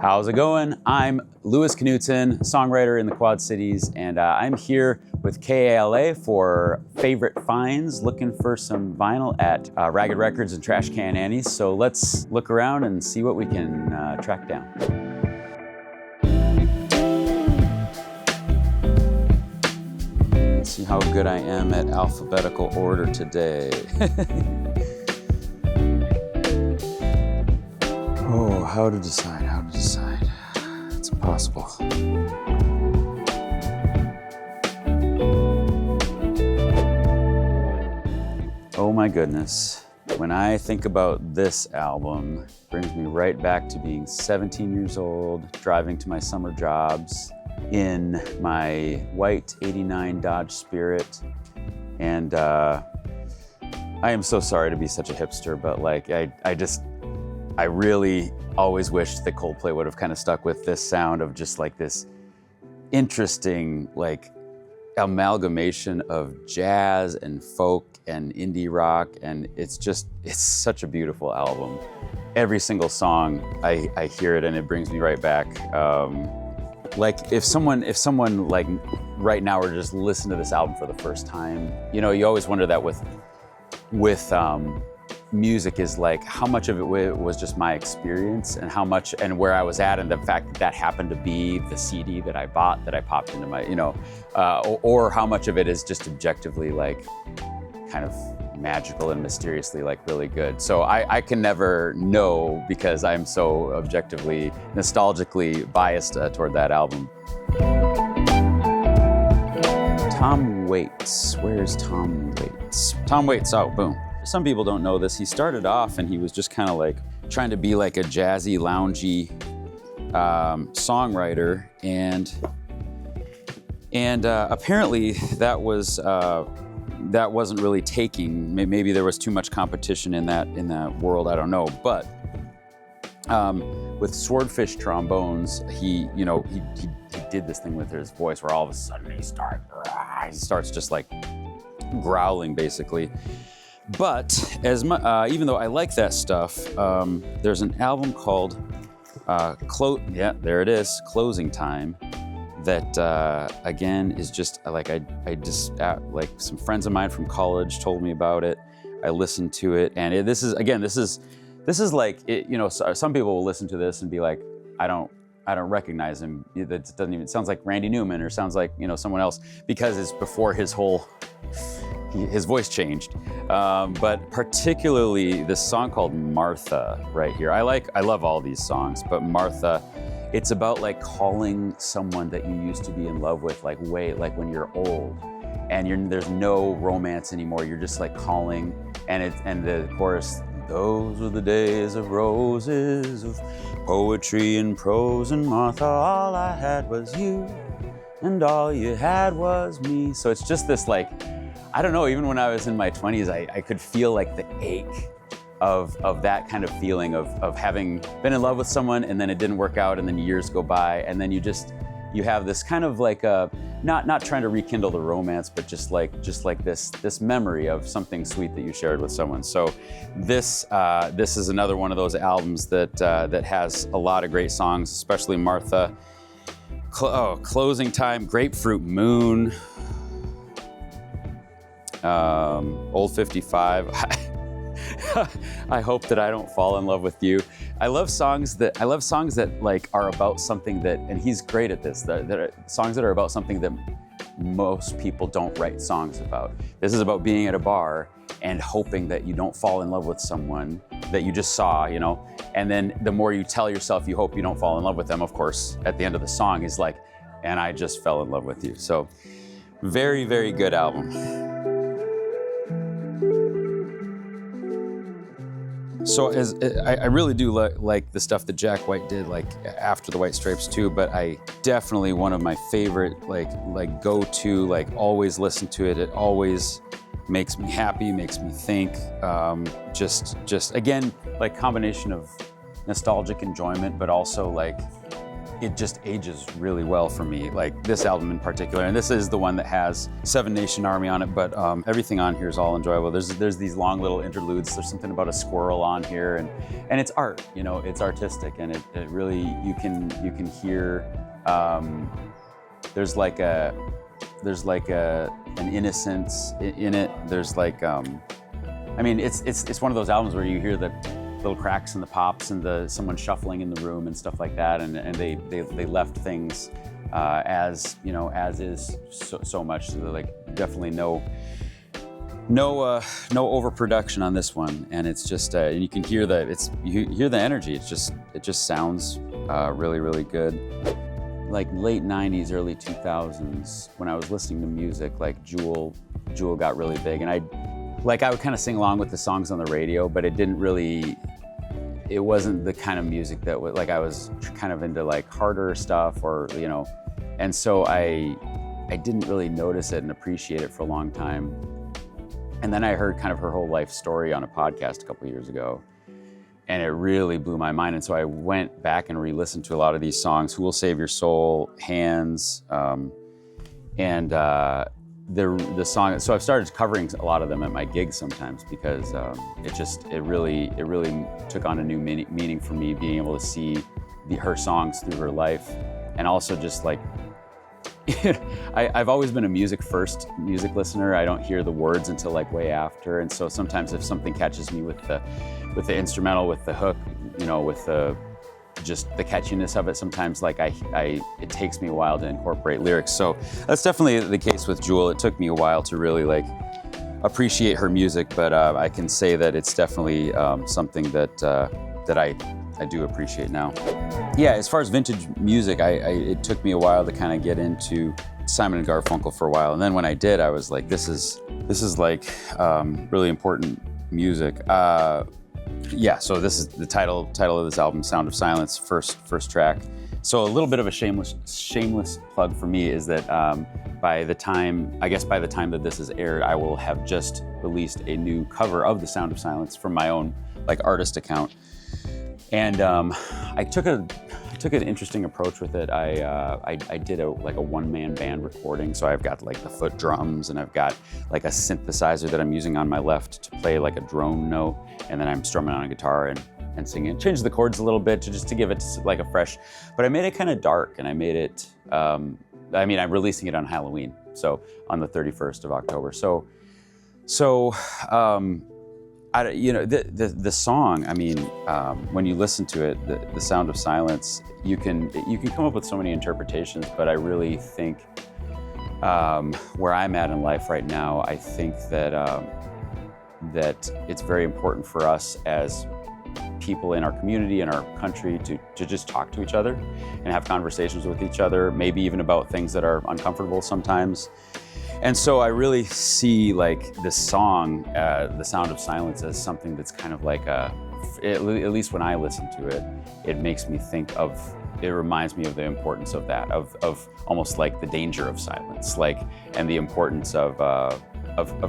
How's it going? I'm Lewis Knudsen, songwriter in the Quad Cities, and I'm here with KALA for Favorite Finds, looking for some vinyl at Ragged Records and Trash Can Annie's. So let's look around and see what we can track down. Let's see how good I am at alphabetical order today. Oh, how to decide. It's impossible. Oh my goodness. When I think about this album, it brings me right back to being 17 years old, driving to my summer jobs in my white 89 Dodge Spirit. And I am so sorry to be such a hipster, but like I really always wished that Coldplay would have kind of stuck with this sound of just like this interesting like amalgamation of jazz and folk and indie rock, and it's such a beautiful album. Every single song I hear it and it brings me right back. Like if someone like right now were to just listen to this album for the first time, you know, you always wonder that with music is like how much of it was just my experience and how much and where I was at, and the fact that happened to be the CD that I bought that I popped into my, you know, or how much of it is just objectively like kind of magical and mysteriously like really good. So I can never know because I'm so objectively, nostalgically biased toward that album. Tom Waits. Where's Tom Waits? Tom Waits, oh, boom. Some people don't know this. He started off and he was just kind of like trying to be like a jazzy, loungy songwriter, and apparently that wasn't really taking. Maybe there was too much competition in that world. I don't know. But with Swordfish trombones, he did this thing with his voice where all of a sudden he starts just like growling basically. But even though I like that stuff, there's an album called Closing Time, that again is just like I just like some friends of mine from college told me about it. I listened to it, and this is like it, you know, some people will listen to this and be like, I don't recognize him. That doesn't even sounds like Randy Newman or sounds like, you know, someone else, because it's before his voice changed. But particularly this song called Martha right here. I love all these songs, but Martha, it's about like calling someone that you used to be in love with, like like when you're old and there's no romance anymore. You're just like calling, and the chorus, those were the days of roses, of poetry and prose, and Martha, all I had was you, and all you had was me. So it's just this like, I don't know, even when I was in my 20s, I could feel like the ache of that kind of feeling of having been in love with someone and then it didn't work out, and then years go by, and then you have this kind of like not trying to rekindle the romance, but just like this memory of something sweet that you shared with someone. So this is another one of those albums that has a lot of great songs, especially Martha. Closing Time, Grapefruit Moon, Old 55. I hope that I don't fall in love with you. I love songs that like are about something that, and he's great at this, that are songs that are about something that most people don't write songs about. This is about being at a bar and hoping that you don't fall in love with someone that you just saw, you know, and then the more you tell yourself you hope you don't fall in love with them, of course, at the end of the song is like, and I just fell in love with you. So very, very good album. So I really do like the stuff that Jack White did, like after the White Stripes too, but I definitely one of my favorite, like go-to, like always listen to it. It always makes me happy, makes me think. Just again, like combination of nostalgic enjoyment, but also like it just ages really well for me, like this album in particular. And this is the one that has Seven Nation Army on it, but everything on here is all enjoyable. There's these long little interludes. There's something about a squirrel on here, and it's art, you know, it's artistic, and it really, you can hear, there's like an innocence in it. There's like, I mean, it's one of those albums where you hear the little cracks and the pops and someone shuffling in the room and stuff like that, and they left things as, you know, as is so much. So like definitely no overproduction on this one, and it's just you can hear you hear the energy. It just sounds really, really good. Like late 90s, early 2000s, when I was listening to music, like Jewel got really big, and I would kind of sing along with the songs on the radio, but it wasn't the kind of music that like I was kind of into like harder stuff, or, you know, and so I didn't really notice it and appreciate it for a long time. And then I heard kind of her whole life story on a podcast a couple years ago, and it really blew my mind. And so I went back and re-listened to a lot of these songs, Who Will Save Your Soul, Hands, and the song. So I've started covering a lot of them at my gigs sometimes, because it really took on a new meaning for me, being able to see her songs through her life. And also just like, I've always been a music listener. I don't hear the words until like way after. And so sometimes if something catches me with the instrumental, with the hook, you know, with just the catchiness of it, sometimes like it takes me a while to incorporate lyrics. So that's definitely the case with Jewel. It took me a while to really like appreciate her music, but I can say that it's definitely something that I do appreciate now. Yeah, as far as vintage music, it took me a while to kind of get into Simon and Garfunkel for a while, and then when I did, I was like, this is like really important music. Yeah, so this is the title of this album, Sound of Silence, first track. So a little bit of a shameless plug for me is that by the time that this is aired, I will have just released a new cover of the Sound of Silence from my own like artist account. And I took an interesting approach with it. I did a one-man band recording, so I've got like the foot drums, and I've got like a synthesizer that I'm using on my left to play like a drone note, and then I'm strumming on a guitar and singing. Changed the chords a little bit to give it like a fresh, but I made it kind of dark, and I made it. I'm releasing it on Halloween, so on the 31st of October. The song, I mean, when you listen to it, the Sound of Silence, you can come up with so many interpretations, but I really think where I'm at in life right now, I think that it's very important for us as people in our community and our country to just talk to each other and have conversations with each other, maybe even about things that are uncomfortable sometimes. And so I really see like this song, The Sound of Silence, as something that's kind of like at least when I listen to it, it makes me think of, it reminds me of the importance of that, of almost like the danger of silence, like, and the importance of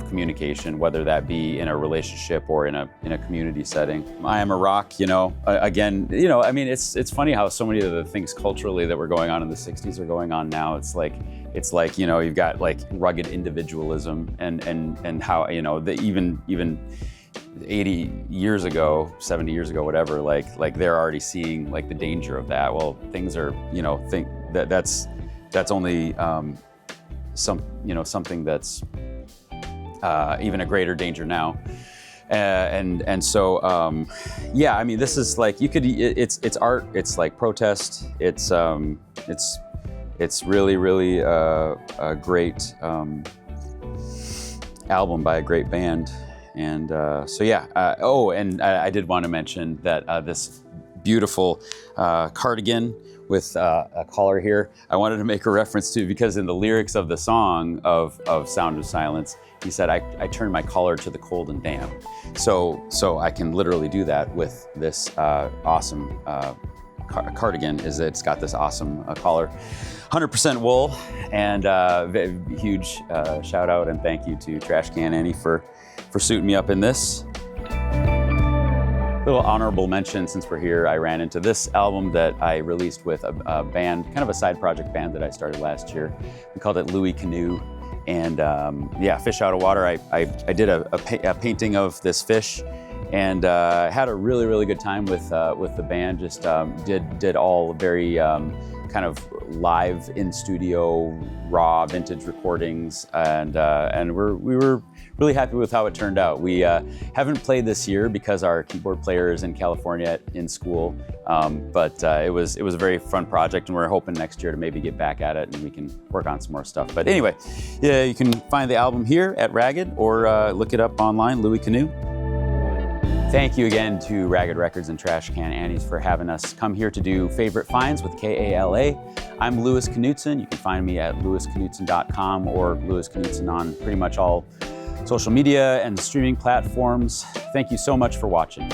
communication, whether that be in a relationship or in a community setting. I Am a Rock, you know, again, you know, I mean, it's funny how so many of the things culturally that were going on in the 60s are going on now. It's like, you know, you've got like rugged individualism and how, you know, even 80 years ago, 70 years ago, whatever, like they're already seeing like the danger of that. Well, things are, you know, that's only something that's even a greater danger now. So yeah, I mean, this is like, it's art, it's like protest, it's really a great album by a great band. And so yeah, and I did want to mention that this beautiful cardigan with a collar here, I wanted to make a reference to, because in the lyrics of the song of Sound of Silence, he said, I turned my collar to the cold and damp. So I can literally do that with this awesome cardigan. It's got this awesome collar, 100% wool, and huge shout out and thank you to Trash Can Annie for suiting me up in this. Little honorable mention, since we're here, I ran into this album that I released with a band, kind of a side project band that I started last year. We called it Lewis Knudsen. And yeah, Fish Out of Water. I did a painting of this fish, and had a really good time with the band. Just did all very kind of live in studio, raw vintage recordings, and we were really happy with how it turned out. We haven't played this year because our keyboard player is in California in school, but it was a very fun project, and we're hoping next year to maybe get back at it and we can work on some more stuff. But anyway, yeah, you can find the album here at Ragged, or look it up online, Lewis Knudsen. Thank you again to Ragged Records and Trash Can Annie's for having us come here to do Favorite Finds with KALA. I'm Lewis Knudsen. You can find me at lewisknudsen.com or Lewis Knudsen on pretty much all social media and streaming platforms. Thank you so much for watching.